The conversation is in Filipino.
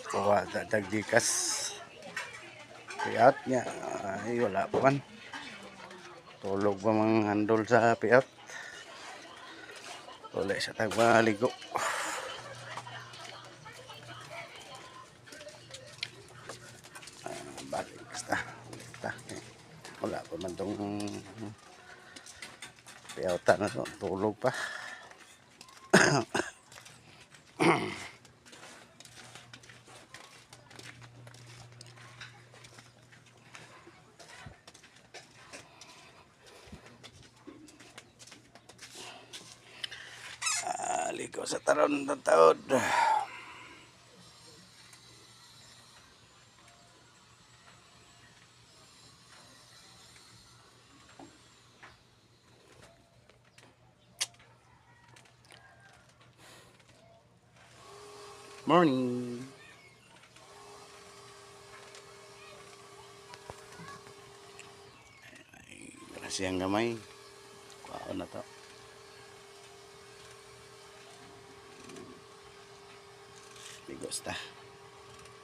kuha dagdikas piat niya ay wala pa man tulog pa mga handol sa piat wala sa tagmaligo balik basta wala pa man tong piautan na to tulog pa ligo sa taron ng taod. Morning. Siyang gamay. Kuha na to. Ligos ta.